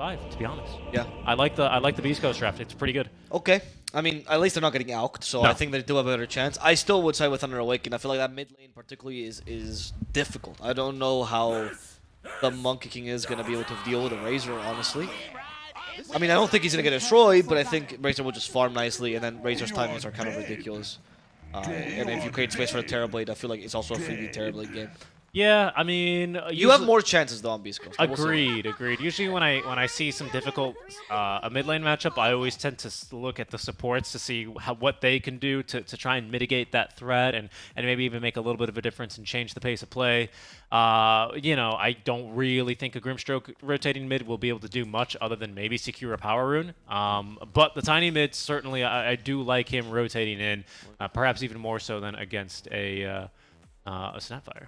5, to be honest. Yeah. I like the Beast Coast draft. It's pretty good. Okay. I mean, at least they're not getting out'd, so No. I think they do have a better chance. I still would side with Thunder Awaken. I feel like that mid lane particularly is difficult. I don't know how the Monkey King is going to be able to deal with a Razor, honestly. I mean, I don't think he's going to get destroyed, but I think Razor will just farm nicely, and then Razor's timings are kind of ridiculous. And if you create space for the Terrorblade, I feel like it's also a freebie Terrorblade game. Yeah, I mean, You have more chances though on Beast Coast. Agreed. Usually when I see some difficult a mid lane matchup, I always tend to look at the supports to see what they can do to try and mitigate that threat and maybe even make a little bit of a difference and change the pace of play. You know, I don't really think a Grimstroke rotating mid will be able to do much other than maybe secure a power rune. But the tiny mid, certainly I do like him rotating in, perhaps even more so than against a Snapfire.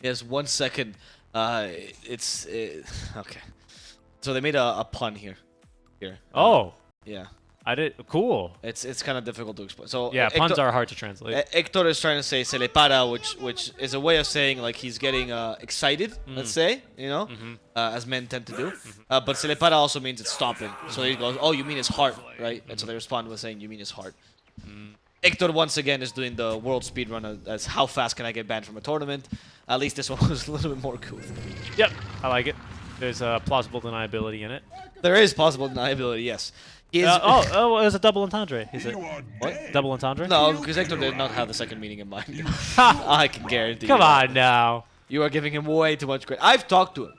Yes, 1 second. Okay. So they made a pun here. Oh. Yeah. I did. Cool. It's kind of difficult to explain. So yeah, puns are hard to translate. Hector is trying to say "se le para," which is a way of saying like he's getting excited. Let's say, you know, as men tend to do. But "se le para" also means it's stopping. So he goes, "Oh, you mean his heart, right?" And so they respond with saying, "You mean his heart." Hector once again is doing the world speedrun as how fast can I get banned from a tournament. At least this one was a little bit more cool. Yep, I like it. There's a plausible deniability in it. There is possible deniability, yes. It was a double entendre. Is it? What? Double entendre? No, because Hector did not have the second meaning in mind. I can guarantee Come you. on now. You are giving him way too much credit. I've talked to him.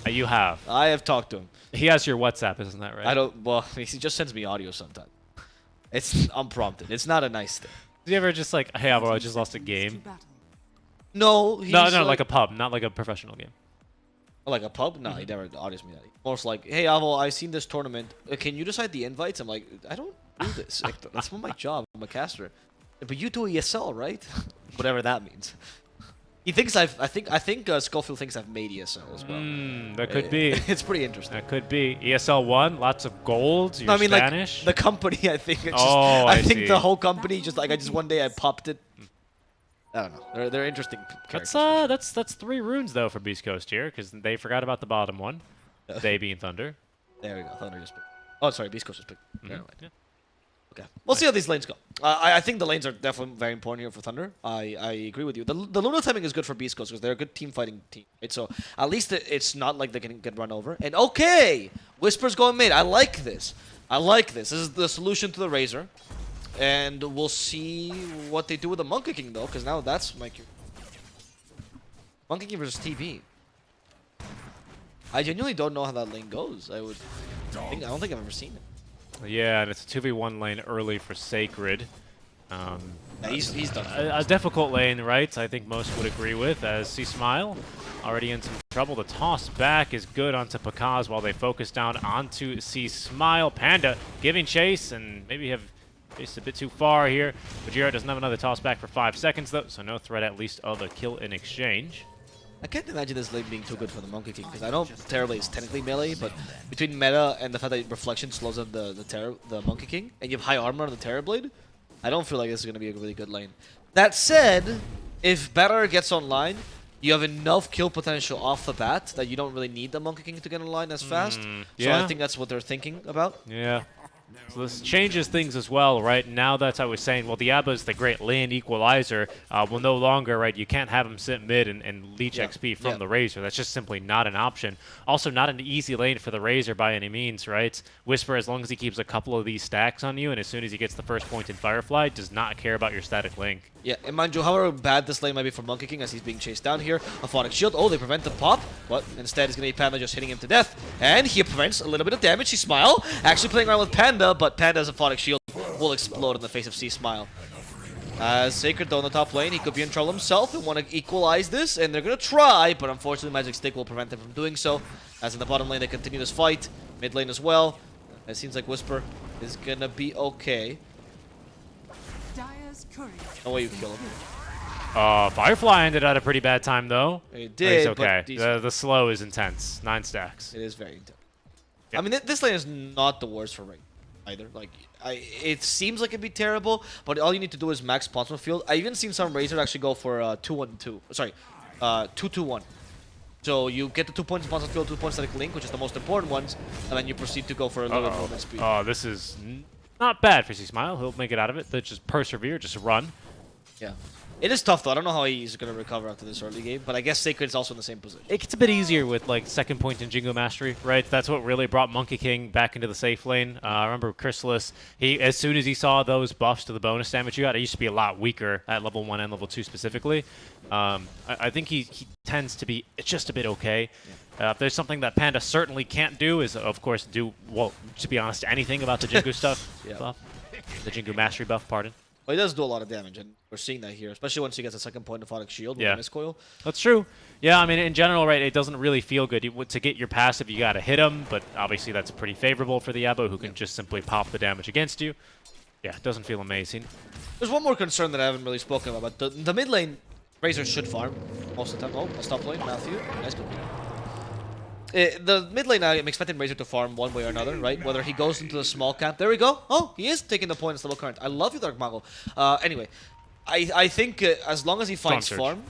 You have. I have talked to him. He has your WhatsApp, isn't that right? I don't. Well, he just sends me audio sometimes. It's unprompted. It's not a nice thing. Did you ever just like, hey, Alvaro, I just lost a game? No. No, like a pub, not like a professional game. Like a pub? No, he never audios me that. Most like, hey, Alvo, I seen this tournament. Can you decide the invites? I'm like, I don't do this. That's not my job. I'm a caster. But you do ESL, right? Whatever that means. He thinks I think Schofield thinks I've made ESL as well. That could be. It's pretty interesting. That could be. ESL One, lots of golds. You're No, I mean, Spanish. like the company. I think. It's just, I think see. the whole company just like one day I popped it. I don't know. They're interesting characters. That's 3 runes though for Beast Coast here because they forgot about the bottom one. They being Thunder. There we go. Thunder just picked. Oh, sorry. Beast Coast just picked. Yeah. Okay. We'll see how these lanes go. I think the lanes are definitely very important here for Thunder. I agree with you. The Luna timing is good for Beast Coast because they're a good team fighting team. Right? So at least it's not like they can get run over. And okay, Whisper's going mid. I like this. This is the solution to the Razor. And we'll see what they do with the Monkey King though, because now that's my cue. Monkey King versus TV. I genuinely don't know how that lane goes. I don't think I've ever seen it. Yeah, and it's a 2v1 lane early for Sacred. Yeah, he's done. A difficult lane, right? I think most would agree with, as C-Smile already in some trouble. The toss back is good onto Pakaz while they focus down onto C-Smile. Panda giving chase and maybe have chased a bit too far here. Bajiro doesn't have another toss back for 5 seconds though, so no threat at least of a kill in exchange. I can't imagine this lane being too good for the Monkey King, because I know Terrorblade is technically melee, but between meta and the fact that Reflection slows down the Monkey King, and you have high armor on the Terrorblade, I don't feel like this is going to be a really good lane. That said, if Better gets online, you have enough kill potential off the bat that you don't really need the Monkey King to get online as fast. Yeah. So I think that's what they're thinking about. Yeah. So this changes things as well, right? Now that I was saying, well, Diaba is the great lane equalizer. Well, no longer, right? You can't have him sit mid and leech XP from the Razor. That's just simply not an option. Also, not an easy lane for the Razor by any means, right? Whisper, as long as he keeps a couple of these stacks on you, and as soon as he gets the first point in Firefly, does not care about your static link. Yeah, and mind you, however bad this lane might be for Monkey King as he's being chased down here. A Phonic Shield. Oh, they prevent the pop, but instead it's going to be Panda just hitting him to death. And he prevents a little bit of damage. C-Smile actually playing around with Panda, but Panda as a Phonic Shield will explode in the face of C-Smile. As Sacred though in the top lane, he could be in trouble himself and want to equalize this, and they're going to try, but unfortunately Magic Stick will prevent them from doing so. As in the bottom lane, they continue this fight. Mid lane as well. It seems like Whisper is going to be okay. No way you kill him. Firefly ended at a pretty bad time, though. It did, he's okay. But the slow is intense. 9 stacks. It is very intense. Yep. I mean, this lane is not the worst for Ring either. Like, it seems like it'd be terrible, but all you need to do is max Ponsman Field. I even seen some Razor actually go for 2-1-2. Sorry, 2-2-1. So you get the 2 points Responsive Field, 2 points Static Link, which is the most important ones, and then you proceed to go for a little bit movement speed. Oh, this is not bad for C-Smile. He'll make it out of it. They just persevere, just run. Yeah. It is tough though. I don't know how he's going to recover after this early game, but I guess Sacred's also in the same position. It gets a bit easier with like second point in Jingo Mastery, right? That's what really brought Monkey King back into the safe lane. I remember Chrysalis, as soon as he saw those buffs to the bonus damage you got, it used to be a lot weaker at level 1 and level 2 specifically. I think he tends to be just a bit okay. If there's something that Panda certainly can't do is, of course, well, to be honest, anything about the Jingu stuff. Buff. The Jingu Mastery buff, pardon. Well, he does do a lot of damage, and we're seeing that here, especially once he gets a second point of Phonic Shield with the Miscoil. That's true. Yeah, I mean, in general, right, it doesn't really feel good. To get your passive, you got to hit him, but obviously that's pretty favorable for the Abo, who can just simply pop the damage against you. Yeah, it doesn't feel amazing. There's one more concern that I haven't really spoken about, but the mid lane, Razor should farm most of the time. Oh, a stop lane, Matthew. Nice cookie. The mid lane, I'm expecting Razor to farm one way or another, right? Whether he goes into the small camp. There we go. Oh, he is taking the point in Stable Current. I love you, Dark Mago. Anyway, I think as long as he finds farm...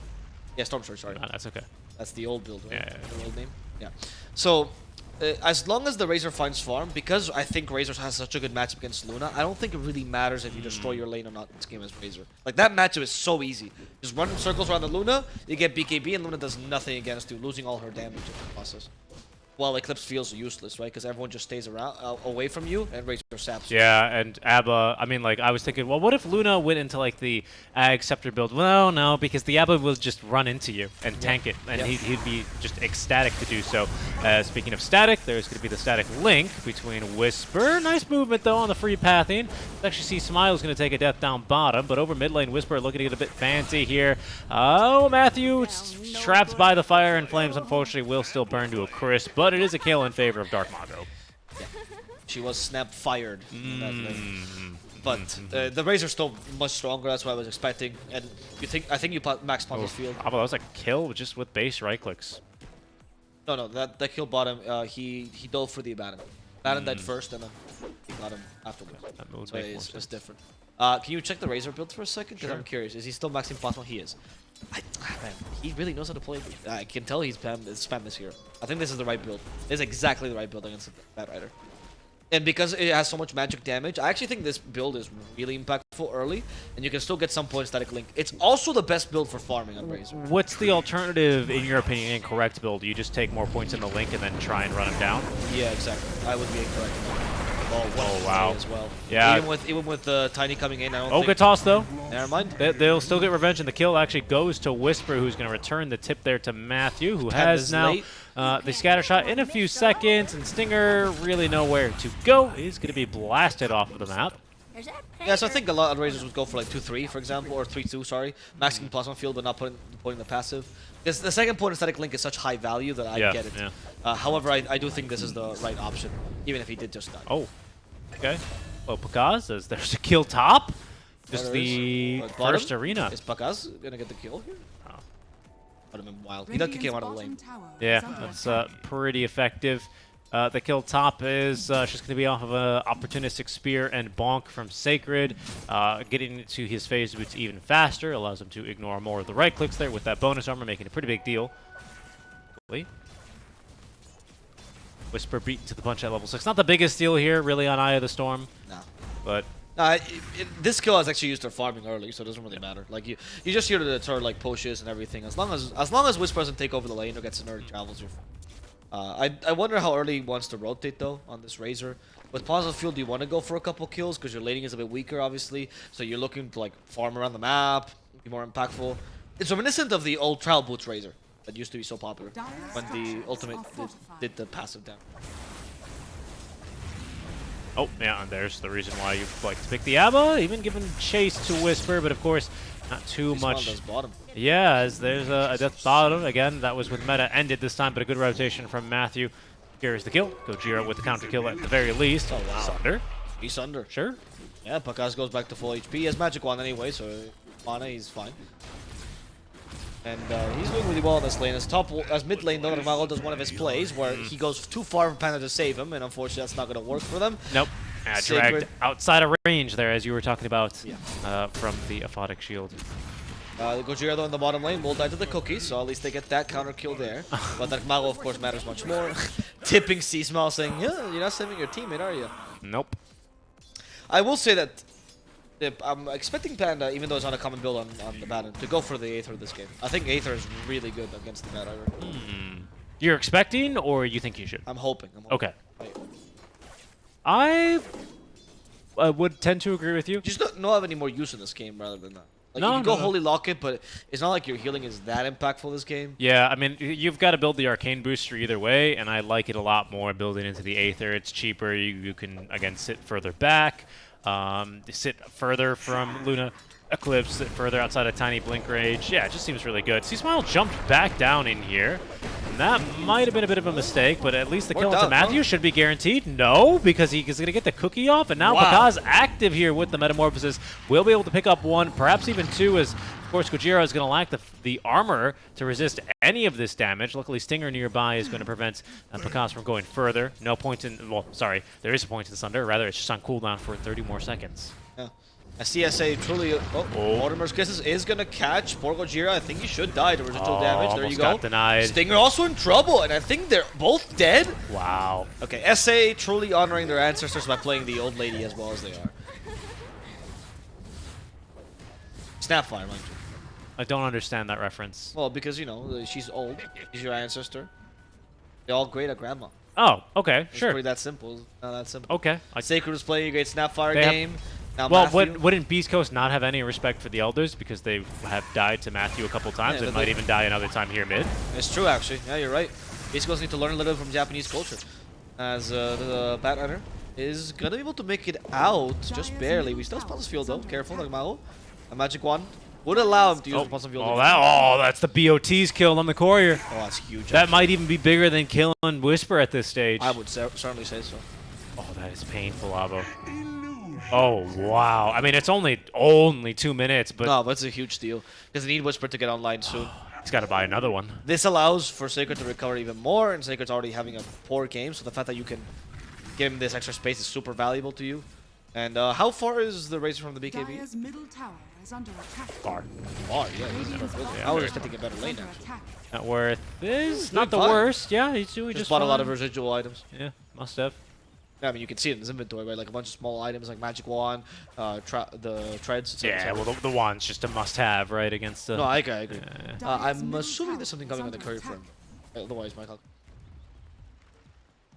Yeah, Storm Surge, sorry. No, that's okay. That's the old build, right? Yeah. The old name? Yeah. So, as long as the Razor finds farm, because I think Razor has such a good matchup against Luna, I don't think it really matters if you destroy your lane or not in this game as Razor. Like, that matchup is so easy. Just run in circles around the Luna, you get BKB, and Luna does nothing against you, losing all her damage in the process. Well, Eclipse feels useless, right? Because everyone just stays around, away from you, and Razor saps you. Yeah, and Abba, I mean, like, I was thinking, well, what if Luna went into, like, the Ag Scepter build? Well, no, because the Abba will just run into you and tank it, and he'd be just ecstatic to do so. Speaking of static, there's going to be the static link between Whisper. Nice movement, though, on the free pathing. Let's actually see Smile's going to take a death down bottom, but over mid lane, Whisper looking to get a bit fancy here. Oh, Matthew trapped by the fire and flames, unfortunately, will still burn to a crisp, but it is a kill in favor of Dark Mago. Yeah. She was snap fired in that lane. But the Razor's still much stronger, that's what I was expecting. And I think you max Ponzo's field. Oh, that was a kill just with base right clicks. No, that kill bottom, he dove for the Abaddon. Abaddon died first, and then he got him afterwards. So it's different. Can you check the Razor build for a second? Because I'm curious. Is he still maxing plasma? He is. Man, he really knows how to play. I can tell he's spam this hero. I think this is the right build. This is exactly the right build against Bad Rider. And because it has so much magic damage, I actually think this build is really impactful early, and you can still get some points Static Link. It's also the best build for farming on Razor. What's the alternative, in your opinion, incorrect build? You just take more points in the Link and then try and run him down? Yeah, exactly. I would be incorrect. Oh wow! As well. Yeah. Even with Tiny coming in, I don't think... good toss though. Never mind. They'll still get revenge, and the kill actually goes to Whisper, who's going to return the tip there to Matthew, who has now the scatter shot in a few seconds, and Stinger really nowhere to go. He's going to be blasted off of the map. Yeah, so I think a lot of Razors would go for like 2-3, for example, or 3-2, sorry. Maxing plasma field, but not putting the passive. Because the second point of Static Link is such high value that I get it. Yeah. However, I do think this is the right option, even if he did just die. Oh, okay. Well, Pakaz, there's a kill top. Just the first arena. Is Pakaz going to get the kill here? Oh. Would have been wild. He does kick him out of the lane. Yeah, that's pretty effective. The kill top is just going to be off of an opportunistic spear and bonk from Sacred. Getting into his phase boots even faster allows him to ignore more of the right clicks there with that bonus armor, making a pretty big deal. Whisper beaten to the punch at level 6. Not the biggest deal here, really, on Eye of the Storm. No. But this kill is actually used for farming early, so it doesn't really matter. Like you just here to deter like pushes and everything. As long as Whisper doesn't take over the lane or gets an early travels, you're fine. I wonder how early he wants to rotate though on this Razor. With Positive Field, do you want to go for a couple kills because your laning is a bit weaker, obviously. So you're looking to like farm around the map, be more impactful. It's reminiscent of the old Trial Boots Razor that used to be so popular when the ultimate did the passive down. Oh, yeah, and there's the reason why you like to pick the Abba, even giving chase to Whisper, but of course, not too much. Yeah, as there's a death bottom. Again, that was with meta ended this time, but a good rotation from Matthew. Here's the kill. Gojira with the counter kill at the very least. Oh, wow. Sunder. He's under. Sure. Yeah, Pakaz goes back to full HP. He has Magic Wand anyway, so mana, he's fine. And he's doing really well in this lane. As mid lane, though, Mago does one of his plays where he goes too far from Panda to save him, and unfortunately that's not going to work for them. Nope. Dragged outside of range there, as you were talking about from the Aphotic Shield. Gojira though in the bottom lane will die to the cookie, so at least they get that counter kill there. But that Mago of course matters much more. Tipping C-Smile saying, yeah, you're not saving your teammate, are you? Nope. I will say that I'm expecting Panda, even though it's not a common build on the Baron, to go for the Aether this game. I think Aether is really good against the Baron. You're expecting, or you think you should? I'm hoping. Okay. Right. I would tend to agree with you. Just don't have any more use in this game rather than that. Like No, you can go no. Holy Locket, but it's not like your healing is that impactful this game. Yeah, I mean, you've got to build the Arcane booster either way, and I like it a lot more building into the Aether. It's cheaper. You can, again, sit further back, sit further from Luna Eclipse, sit further outside a tiny blink range. Yeah, it just seems really good. C-Smile jumped back down in here. And that might have been a bit of a mistake, but at least the kill into Matthew should be guaranteed. No, because he's going to get the cookie off, and now Pakaz active here with the Metamorphosis. Will be able to pick up one, perhaps even two, as, of course, Gojira is going to lack the armor to resist any of this damage. Luckily, Stinger nearby is going to prevent Pakaz from going further. No point in, well, sorry, there is a point in Thunder. Rather, it's just on cooldown for 30 more seconds. Yeah. A CSA truly. Mortimer's Kisses is gonna catch poor Gojira. I think he should die to residual damage. There you go. Got denied. Stinger also in trouble, and I think they're both dead. Wow. Okay, SA truly honoring their ancestors by playing the old lady as well as they are. Snapfire, mind you. I don't understand that reference. Well, because you know she's old. She's your ancestor. They're all great at grandma. Oh, okay, It's sure. pretty that simple. It's not that simple. Okay. Sacred was playing a great Snapfire They have- game. Now Well, Matthew. wouldn't Beast Coast not have any respect for the Elders because they have died to Matthew a couple times Yeah, and but might they- even die another time here mid? It's true, actually. Yeah, you're right. Beast Coast need to learn a little bit from Japanese culture. As the Bat Runner is going to be able to make it out just barely. We still have Responsive Field, though. Careful, Nagmao. A Magic Wand would allow him to use Responsive Field. That's the BOT's kill on the courier. Oh, that's huge. That might even be bigger than killing Whisper at this stage. I would certainly say so. Oh, that is painful, Avo. Oh, wow. I mean, it's only 2 minutes, but No, but it's a huge deal. Because they need Whisper to get online soon. he's got to buy another one. This allows for Sacred to recover even more, and Sacred's already having a poor game, so the fact that you can give him this extra space is super valuable to you. And how far is the Razor from the BKB? Dire's middle tower is under attack. Far. Oh, yeah. I was expecting a better lane, Under actually. attack. Not worth is not the fine. worst. Yeah, he's doing Just just bought a lot fine. of residual items. Yeah, must have. Yeah, I mean, you can see it in his inventory, right? Like a bunch of small items like Magic Wand, the treads. Yeah, well, the wand's just a must-have, right, against the... No, I agree. Yeah. I'm assuming there's something coming on the courier for him. Otherwise, Michael.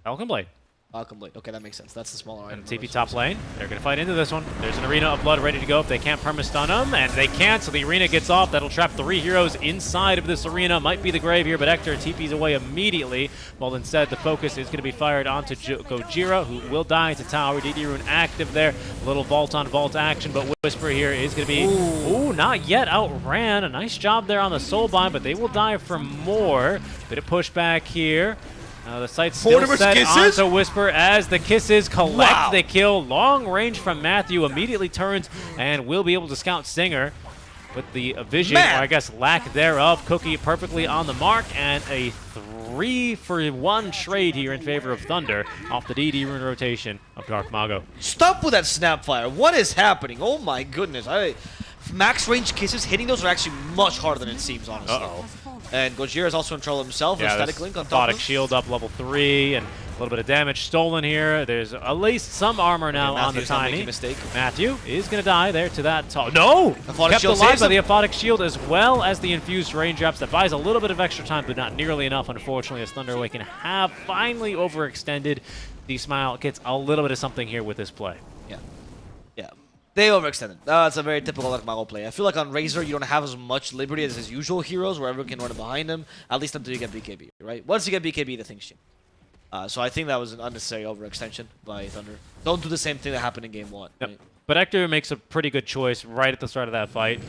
Falcon Blade. Falcon Blade. Okay, that makes sense. That's the smaller item. And TP top lane. They're going to fight into this one. There's an Arena of Blood ready to go if they can't perma-stun them, and they can't, so the Arena gets off. That'll trap 3 heroes inside of this Arena. Might be the grave here, but Hector TP's away immediately. Well, instead, the focus is going to be fired onto Gojira, who will die to tower. DD Rune active there. A little vault-on-vault action, but Whisper here is going to be... Ooh, not yet outran. A nice job there on the Soulbind, but they will die for more. Bit of pushback here. The sight's still Mortimer's set Kisses? onto Whisper as the Kisses collect Wow. the kill. Long range from Matthew, immediately turns and will be able to scout Stinger with the vision, Man. or I guess lack thereof. Cookie perfectly on the mark, and a 3-for-1 trade here in favor of Thunder off the DD Rune rotation of Dark Mago. Stop with that Snapfire. What is happening? Oh my goodness. Max range kisses, hitting those are actually much harder than it seems, honestly. Uh-oh. And Gojira is also in trouble himself. Yeah, Static this Link on top of Aphotic him. Shield up level 3, and a little bit of damage stolen here. There's at least some armor now on the Matthew's not making Tiny. a mistake. Matthew is going to die there to that top. No! Aphotic Kept Shield alive saves by him. the Aphotic Shield as well as the infused raindrops. That buys a little bit of extra time, but not nearly enough, unfortunately, as Thunder Awaken have finally overextended. D-Smile gets a little bit of something here with this play. Yeah. Yeah. They overextended. That's a very typical Nagmao play. I feel like on Razor, you don't have as much liberty as his usual heroes, where everyone can run behind him, at least until you get BKB, right? Once you get BKB, the thing's changed. So I think that was an unnecessary overextension by Thunder. Don't do the same thing that happened in Game 1. Yep. Right? But Hector makes a pretty good choice right at the start of that fight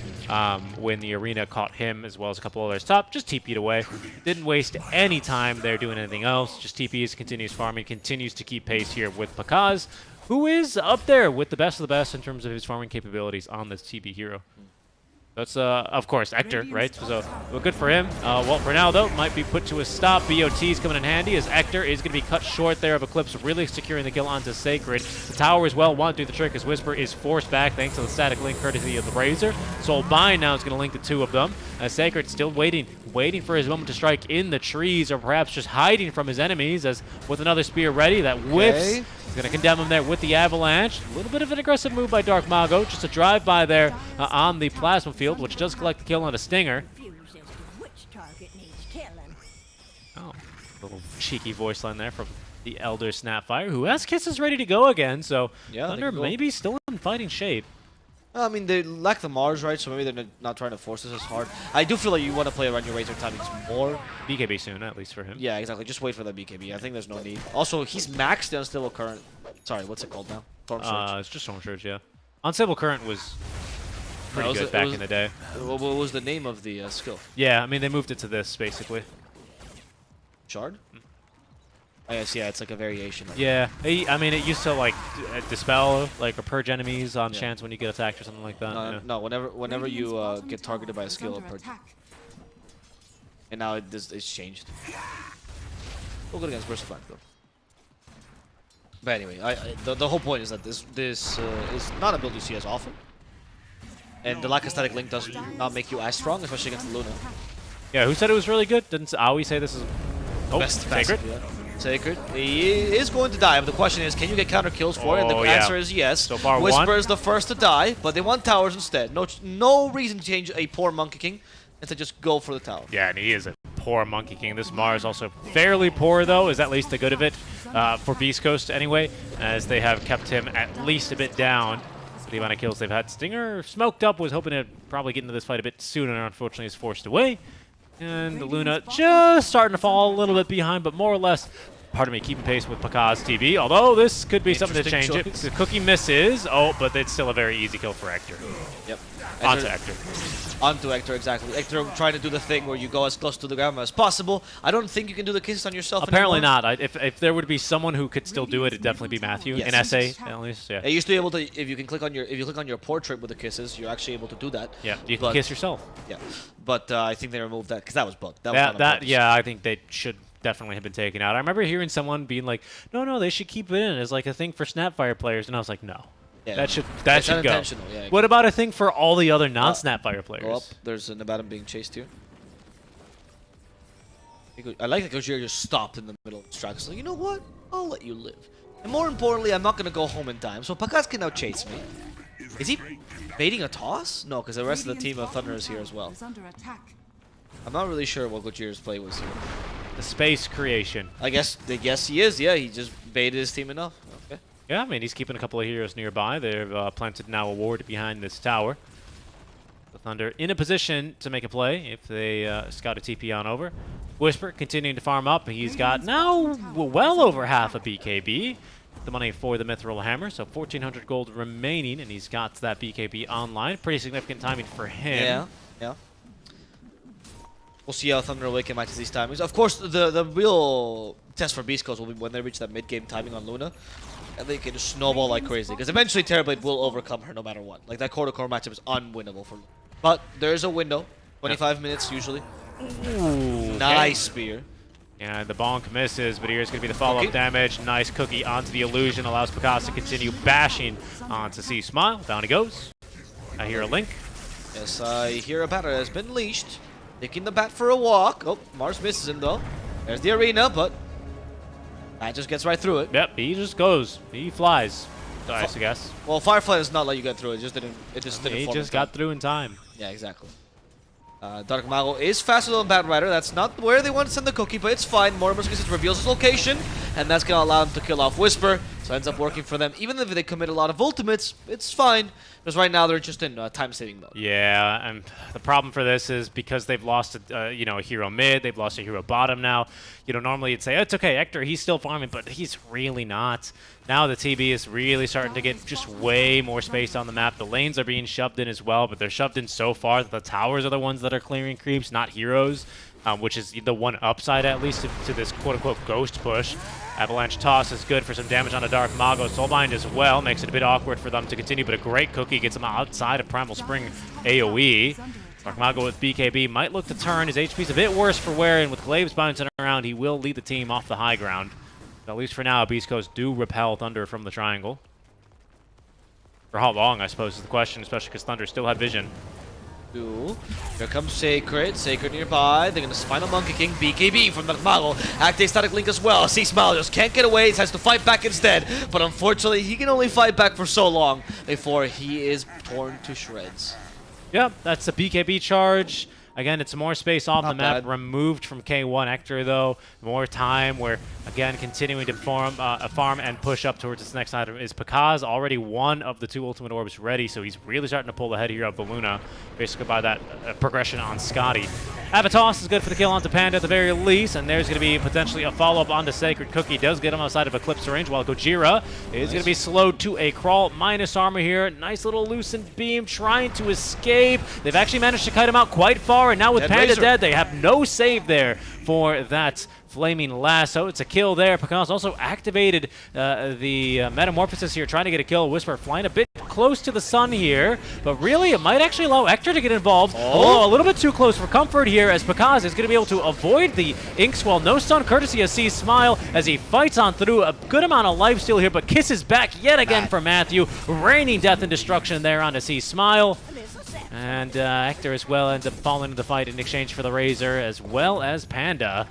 when the Arena caught him as well as a couple others top. Just TP'd away. Didn't waste any time there doing anything else. Just TPs, continues farming, continues to keep pace here with Pakaz, who is up there with the best of the best in terms of his farming capabilities on this TP hero. That's, of course, Hector, right? So, well, good for him. Well, for now, though, might be put to a stop. BOT's coming in handy as Hector is going to be cut short there of Eclipse, really securing the kill onto Sacred. The tower as well won't do the trick as Whisper is forced back thanks to the static link courtesy of the Razor. Soulbind now is going to link the two of them. As Sacred still waiting for his moment to strike in the trees, or perhaps just hiding from his enemies, as with another spear ready that whiffs. Okay. He's going to condemn him there with the Avalanche. A little bit of an aggressive move by Dark Mago. Just a drive-by there on the Plasma Field, which does collect the kill on a Stinger. Oh, little cheeky voice line there from the Elder Snapfire, who has Kisses ready to go again. So Yeah, Thunder maybe still in fighting shape. I mean, they lack the Mars, right? So maybe they're not trying to force this as hard. I do feel like you want to play around your Razor timings more. BKB soon, at least for him. Yeah, exactly. Just wait for the BKB. I think there's no need. Also, he's maxed the Unstable Current. Sorry, what's it called now? Storm Surge. It's just Storm Surge, yeah. Unstable Current was pretty good back in the day. What was the name of the skill? Yeah, I mean, they moved it to this, basically. Shard? I guess, yeah, it's like a variation. Yeah, I mean, it used to like dispel, like, or purge enemies on chance when you get attacked or something like that. No, Yeah. no, whenever you get targeted by a skill, it under purges. attack. And now it's changed. We'll go against Burst of Flames, though. But anyway, the whole point is that this is not a build you see as often. And the lack of static link does not make you as strong, especially against Luna. Yeah, who said it was really good? Didn't Aoi say this is... Oh, Best Sacred? passive, yeah. Sacred. He is going to die, but the question is, can you get counter kills for it? And the Oh, yeah. answer is yes. So far, Whisper one. is the first to die, but they want towers instead. No reason to change a poor Monkey King and to just go for the tower. Yeah, and he is a poor Monkey King. This Mars also fairly poor, though, is at least the good of it for Beast Coast anyway, as they have kept him at least a bit down. So the amount of kills they've had. Stinger smoked up, was hoping to probably get into this fight a bit sooner, unfortunately is forced away. And the Luna just starting to fall a little bit behind, but more or less, pardon me, keeping pace with Pakaz TV. Although this could be something to change it. The cookie misses. Oh, but it's still a very easy kill for Hector. Yep. Onto Hector. Onto Hector, exactly. Hector trying to do the thing where you go as close to the ground as possible. I don't think you can do the kisses on yourself Apparently anymore. not. If there would be someone who could still do it, it'd definitely be Matthew. Yes. In SA, at least. Yeah. You used to be able to, if you click on your portrait with the kisses, you're actually able to do that. Yeah. You can kiss yourself. Yeah, but I think they removed that because that was bugged. That was done on purpose. Yeah, I think they should definitely have been taken out. I remember hearing someone being like, no, they should keep it in as like a thing for Snapfire players, and I was like, no. Yeah, that should go. unintentional, yeah. What about a thing for all the other non-Snapfire players? Go up. There's an Abaddon being chased here. I like that Gojira just stopped in the middle of the track. So you know what? I'll let you live. And more importantly, I'm not gonna go home in time. So Pakaz can now chase me. Is he baiting a toss? No, because the rest of the team of Thunder is here as well. Is under attack. I'm not really sure what Gojira's play was here. The space creation. I guess he is. Yeah, he just baited his team enough. Okay. Yeah, I mean, he's keeping a couple of heroes nearby. They've planted now a ward behind this tower. The Thunder in a position to make a play if they scout a TP on over. Whisper continuing to farm up. He's got now well over half a BKB. The money for the Mithril Hammer, so 1,400 gold remaining, and he's got that BKB online. Pretty significant timing for him. Yeah. We'll see how Thunder Awaken matches these timings. Of course, the real test for Beast Coast will be when they reach that mid-game timing on Luna. And they can just snowball like crazy. Because eventually Terrorblade will overcome her no matter what. Like, that core-to-core matchup is unwinnable for Luna. But there's a window. 25 minutes usually. Ooh, Nice spear. Yeah, the bonk misses, but here's going to be the follow-up Cookie. damage. Nice cookie onto the illusion. Allows Pakaz to continue bashing onto C Smile. Down he goes. I hear a link. Yes, I hear a batter has been leashed. Taking the bat for a walk. Oh, Mars misses him though. There's the arena, but that just gets right through it. Yep, he just goes. He flies. I guess. Well, Firefly does not let you get through. It just didn't. He form just in time. got through in time. Yeah, exactly. Dark Mago is faster than Bat Rider. That's not where they want to send the cookie, but it's fine. Mortimer's Kisses reveals his location, and that's going to allow him to kill off Whisper. So it ends up working for them. Even if they commit a lot of ultimates, it's fine. Because right now they're just in time-saving mode. Yeah, and the problem for this is because they've lost a hero mid, they've lost a hero bottom now. Normally you'd say, oh, it's okay, Hector, he's still farming, but he's really not. Now the TB is really starting to get just way more space on the map. The lanes are being shoved in as well, but they're shoved in so far that the towers are the ones that are clearing creeps, not heroes, which is the one upside, at least, to this quote-unquote ghost push. Avalanche toss is good for some damage on a Dark Mago. Soulbind as well makes it a bit awkward for them to continue, but a great cookie gets them outside of Primal Spring AoE. Dark Mago with BKB might look to turn. His HP's a bit worse for wear, and with Glaives bouncing around, he will lead the team off the high ground. But at least for now, Beast Coast do repel Thunder from the triangle. For how long, I suppose, is the question, especially because Thunder still had vision. Here comes Sacred. Sacred nearby. They're going to Spinal Monkey King. BKB from Dark Mago. Active Static Link as well. C-Smile just can't get away. He has to fight back instead. But unfortunately, he can only fight back for so long before he is torn to shreds. Yep, that's a BKB charge. Again, it's more space off the map, bad. Removed from K1 Hector, though. More time where, again, continuing to farm and push up towards this next item. Is Pakaz already one of the 2 ultimate orbs ready, so he's really starting to pull ahead here of the Luna, basically by that progression on Scotty. Avatos is good for the kill onto Panda at the very least, and there's going to be potentially a follow-up onto Sacred Cookie. Does get him outside of Eclipse range, while Gojira is going to be slowed to a crawl. Minus armor here. Nice little loosened beam trying to escape. They've actually managed to kite him out quite far, and now with Panda dead, they have no save there for that Flaming Lasso. It's a kill there. Pakaz also activated the Metamorphosis here, trying to get a kill. Whisper flying a bit close to the sun here, but really it might actually allow Hector to get involved. Oh, a little bit too close for comfort here, as Pakaz is going to be able to avoid the Ink Swell. No stun courtesy of C-Smile as he fights on through. A good amount of lifesteal here, but kisses back yet again for Matthew. Raining death and destruction there onto C-Smile. And Hector as well ends up falling into the fight in exchange for the Razor, as well as Panda.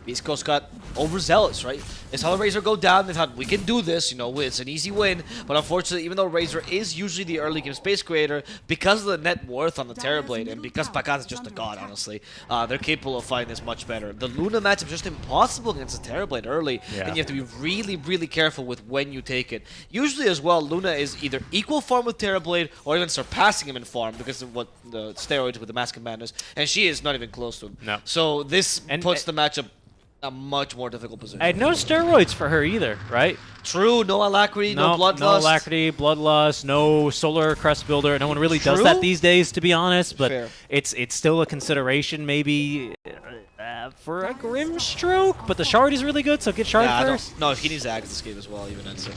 Beast Coast got overzealous, right? They saw the Razor go down. They thought, we can do this. You know, it's an easy win. But unfortunately, even though Razor is usually the early game space creator, because of the net worth on the Terrorblade, and because Pakaz is just a god, honestly, they're capable of fighting this much better. The Luna matchup is just impossible against the Terrorblade early, and you have to be really, really careful with when you take it. Usually as well, Luna is either equal farm with Terrorblade or even surpassing him in farm because of what the steroids with the Mask of Madness, and she is not even close to him. No. So this puts the matchup a much more difficult position. And no steroids for her either, right? True, no Alacrity, no Bloodlust. No Alacrity, Bloodlust, no Solar Crest Builder. No one really does that these days, to be honest, but it's still a consideration maybe for a Grimstroke, but the Shard is really good, so get Shard first. No, he needs to axe this game as well, even Ensign.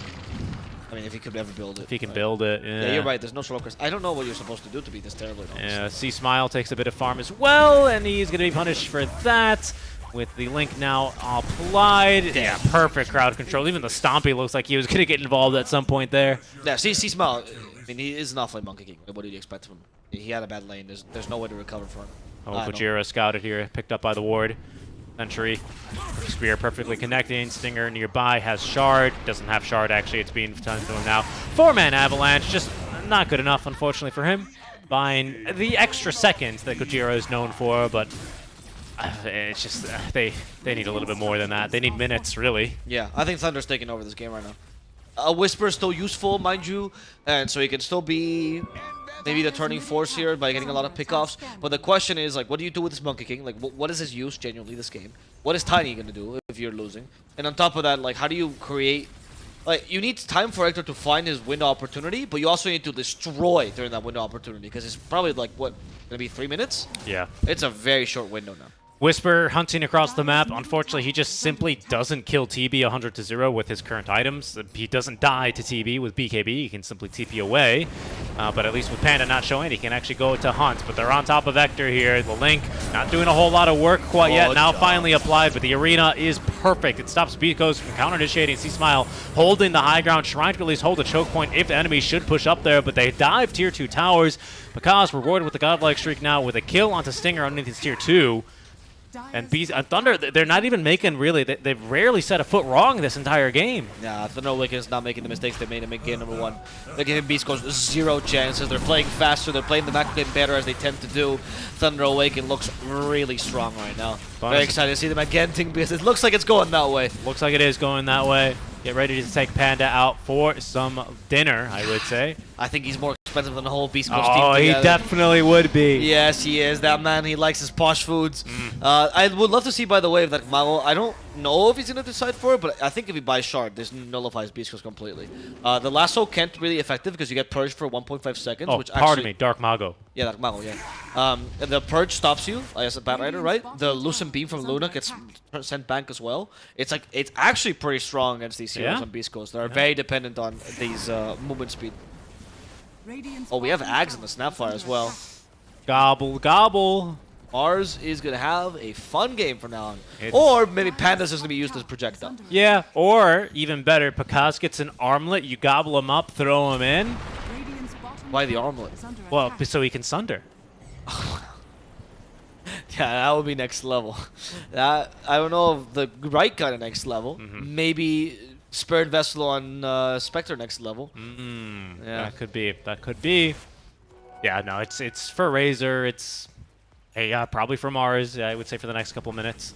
I mean, if he could ever build it. If he can build it, yeah. You're right, there's no Solar Crest. I don't know what you're supposed to do to beat this Terrorblade. Yeah, C-Smile takes a bit of farm as well, and he's going to be punished for that. With the link now applied. Yeah, perfect crowd control. Even the Stompy looks like he was going to get involved at some point there. Yeah, C-Smile, I mean, he is an offlane Monkey King. What do you expect from him? He had a bad lane. There's no way to recover from him. Oh, Gojira scouted here, picked up by the ward. Sentry. Spear perfectly connecting. Stinger nearby has Shard. Doesn't have Shard, actually. It's being done to him now. 4-man Avalanche. Just not good enough, unfortunately, for him. Buying the extra seconds that Gojira is known for, but it's just they need a little bit more than that. They need minutes, really. Yeah, I think Thunder's taking over this game right now. A Whisper is still useful, mind you, and so he can still be maybe the turning force here by getting a lot of pickoffs. But the question is, like, what do you do with this Monkey King? Like, what is his use genuinely this game? What is Tiny going to do if you're losing? And on top of that, like, how do you create... Like, you need time for Hector to find his window opportunity, but you also need to destroy during that window opportunity, because it's probably, like, what, going to be 3 minutes? Yeah. It's a very short window now. Whisper hunting across the map. Unfortunately, he just simply doesn't kill TB 100-0 with his current items. He doesn't die to TB with BKB. He can simply TP away. But at least with Panda not showing, he can actually go to hunt. But they're on top of Vector here. The Link not doing a whole lot of work quite yet. Now finally applied, but the arena is perfect. It stops Beastcoast from counter-initiating. C-Smile holding the high ground, trying to at least hold a choke point if the enemy should push up there. But they dive tier 2 towers. Pakaz rewarded with the godlike streak now with a kill onto Stinger underneath his tier 2. And Thunder, they're not even making, really, they've rarely set a foot wrong this entire game. Yeah, Thunder Awaken is not making the mistakes they made in game number 1. They're giving Beast Coast 0 chances. They're playing faster. They're playing the back game better, as they tend to do. Thunder Awaken looks really strong right now. Very excited to see them again, because it looks like it's going that way. Looks like it is going that way. Get ready to take Panda out for some dinner, I would say. I think he's more expensive than the whole Beast Coast team Oh, he together. definitely would be. Yes, he is. That man, he likes his posh foods. I would love to see, by the way, if that Mago, I don't know if he's going to decide for it, but I think if he buys Shard, this nullifies Beast Coast completely. The lasso can't really effective because you get purged for 1.5 seconds. Oh, which pardon actually, me, Dark Mago. Yeah, Dark Mago, yeah. The purge stops you as a Bat Rider, right? The Lucent Beam from Luna gets sent back as well. It's actually pretty strong against these heroes Yeah? on Beast Coast. They're very dependent on these movement speed. Oh, we have Ags in the Snapfire as well. Gobble, gobble. Mars is going to have a fun game from now on. It's- Or maybe Panda's just going to be used as projectile. Yeah, or even better, Pakaz gets an armlet, you gobble him up, throw him in. Why the armlet? Well, so he can sunder. Yeah, that would be next level. That I don't know if the right kind of next level. Maybe Spirit Vessel on Spectre next level. Yeah. That could be. That could be. Yeah, no, it's for Razor. It's yeah, probably for Mars. I would say for the next couple minutes.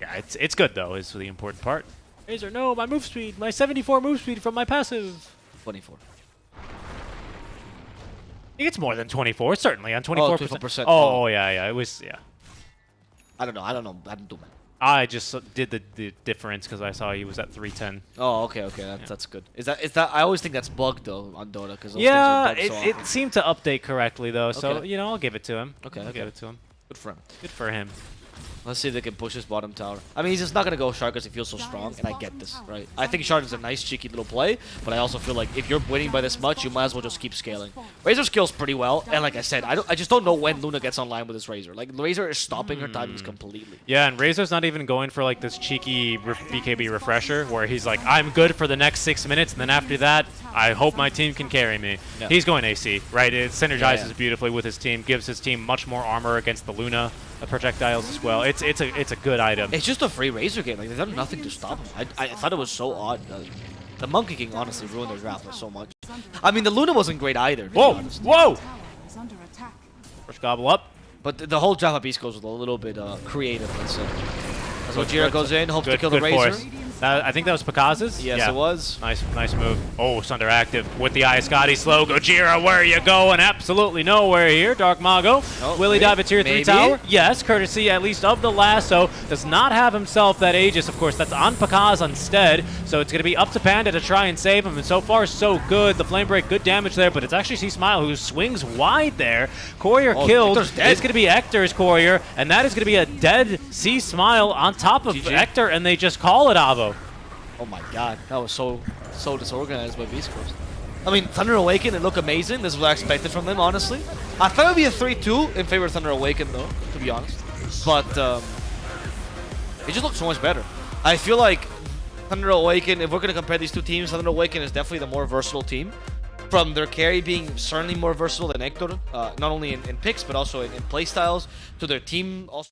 Yeah, it's good though. Is the important part. Razor, no, my move speed, my 74 move speed from my passive. 24. I think it's more than 24, certainly on 24%. 24%. Oh, yeah, it was, yeah. I don't know. I don't do man. I just did the difference because I saw he was at 310. Oh, okay. That's good. Is that? I always think that's bugged though on Dota because Yeah, things are bugged so it often. seemed to update correctly though, so Okay. you know I'll give it to him. Okay, I'll okay. give it to him. Good for him. Good for him. Let's see if they can push his bottom tower. I mean, he's just not going to go Shard because he feels so strong, and I get this, right? I think Shard is a nice, cheeky little play, but I also feel like if you're winning by this much, you might as well just keep scaling. Razor scales pretty well, and like I said, I just don't know when Luna gets online with his Razor. Like, Razor is stopping her timings completely. Yeah, and Razor's not even going for like this cheeky BKB refresher where he's like, I'm good for the next 6 minutes, and then after that, I hope my team can carry me. Yeah. He's going AC, right? It synergizes Yeah. beautifully with his team, gives his team much more armor against the Luna projectiles as well. It's a good item. It's just a free Razor game. Like, they've done nothing to stop him. I thought it was so odd. The Monkey King honestly ruined their draft by so much. I mean, the Luna wasn't great either, to be Whoa, honest. whoa! First gobble up. But the whole draft of Beast Coast was a little bit creative, let's say. As Gojira goes in, hopes to kill the Razor. force. I think that was Pakaz's? Yes, Yeah. it was. Nice move. Oh, Sunder active with the Iascati slow. Gojira, where are you going? Absolutely nowhere here. Dark Mago. Oh, Will he wait, dive a tier 3 maybe? tower? Yes, courtesy at least of the lasso. Does not have himself that Aegis, of course. That's on Pakaz instead. So it's going to be up to Panda to try and save him. And so far, so good. The Flame Break, good damage there. But it's actually C-Smile who swings wide there. Courier killed. Hector's dead. It's going to be Hector's Courier. And that is going to be a dead C-Smile on top of GG. Hector. And they just call it Avo. Oh my god, that was so disorganized by Beast Coast. I mean, Thunder Awaken, it looked amazing. This is what I expected from them, honestly. I thought it would be a 3-2 in favor of Thunder Awaken, though, to be honest. But it just looked so much better. I feel like Thunder Awaken, if we're going to compare these two teams, Thunder Awaken is definitely the more versatile team. From their carry being certainly more versatile than Hector, not only in picks, but also in playstyles, to their team also.